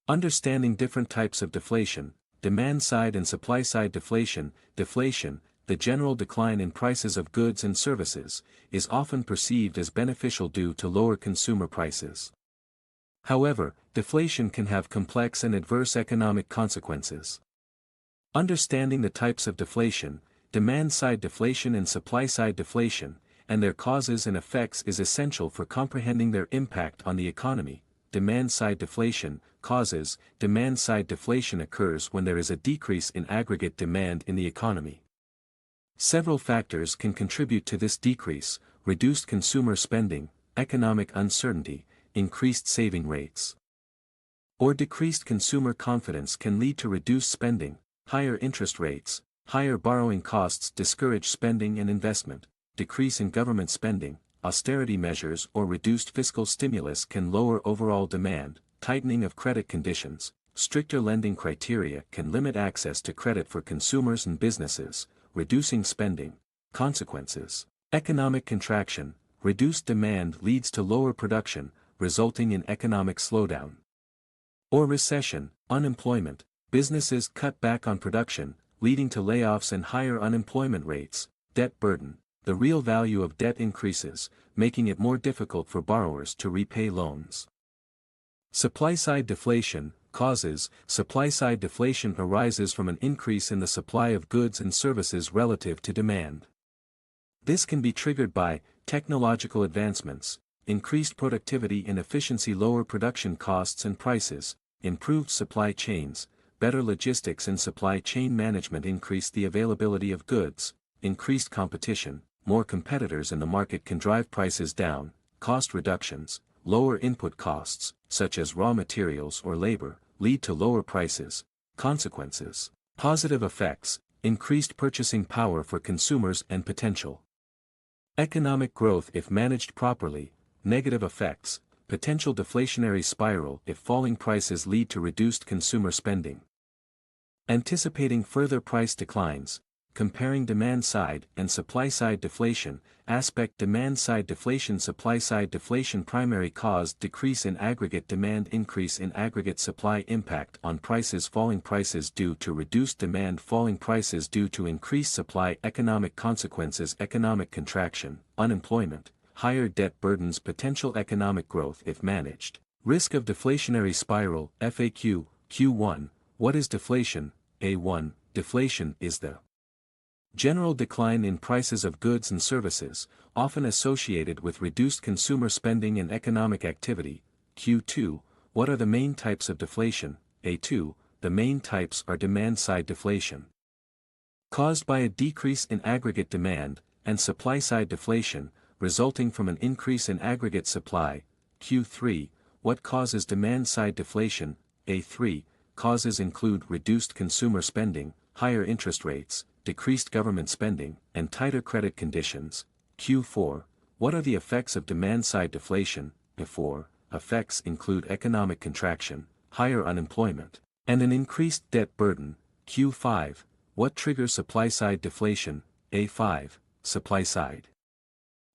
Understanding different types of deflation, demand-side and supply-side deflation. Deflation, the general decline in prices of goods and services, is often perceived as beneficial due to lower consumer prices. However, deflation can have complex and adverse economic consequences. Understanding the types of deflation, demand-side deflation and supply-side deflation, and their causes and effects is essential for comprehending their impact on the economy. Demand-side deflation. Causes. Demand-side deflation occurs when there is a decrease in aggregate demand in the economy. Several factors can contribute to this decrease: reduced consumer spending, economic uncertainty, increased saving rates, or decreased consumer confidence can lead to reduced spending. Higher interest rates, higher borrowing costs discourage spending and investment. Decrease in government spending, austerity measures or reduced fiscal stimulus can lower overall demand. Tightening of credit conditions, stricter lending criteria can limit access to credit for consumers and businesses, reducing spending. Consequences: economic contraction, reduced demand leads to lower production, resulting in economic slowdown. Or recession, unemployment, businesses cut back on production, leading to layoffs and higher unemployment rates. Debt burden, the real value of debt increases, making it more difficult for borrowers to repay loans. Supply-side deflation. Causes. Supply-side deflation arises from an increase in the supply of goods and services relative to demand. This can be triggered by technological advancements, increased productivity and efficiency, lower production costs and prices, improved supply chains, better logistics and supply chain management increase the availability of goods, increased competition, more competitors in the market can drive prices down. Cost reductions, lower input costs, such as raw materials or labor, lead to lower prices. Consequences: positive effects, increased purchasing power for consumers and potential economic growth if managed properly. Negative effects, potential deflationary spiral if falling prices lead to reduced consumer spending. Anticipating further price declines. Comparing demand-side and supply-side deflation. Aspect: demand-side deflation, supply-side deflation. Primary cause: decrease in aggregate demand, increase in aggregate supply. Impact on prices: falling prices due to reduced demand, falling prices due to increased supply. Economic consequences: economic contraction, unemployment, higher debt burdens. Potential economic growth if managed. Risk of deflationary spiral. FAQ, Q1, what is deflation? A1, deflation is the general decline in prices of goods and services, often associated with reduced consumer spending and economic activity. Q2, what are the main types of deflation? A2, the main types are demand-side deflation, caused by a decrease in aggregate demand, and supply-side deflation, resulting from an increase in aggregate supply. Q3, what causes demand-side deflation? A3, causes include reduced consumer spending, higher interest rates, decreased government spending, and tighter credit conditions. Q4, what are the effects of demand-side deflation? A4, effects include economic contraction, higher unemployment, and an increased debt burden. Q5, what triggers supply-side deflation? A5, supply-side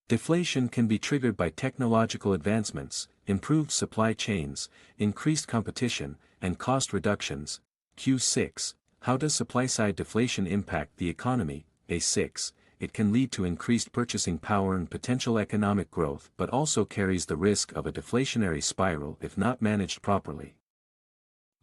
deflation can be triggered by technological advancements, improved supply chains, increased competition, and cost reductions. Q6, how does supply-side deflation impact the economy? A6, it can lead to increased purchasing power and potential economic growth, but also carries the risk of a deflationary spiral if not managed properly.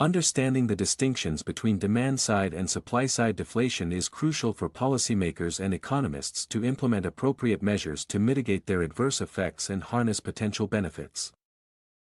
Understanding the distinctions between demand-side and supply-side deflation is crucial for policymakers and economists to implement appropriate measures to mitigate their adverse effects and harness potential benefits.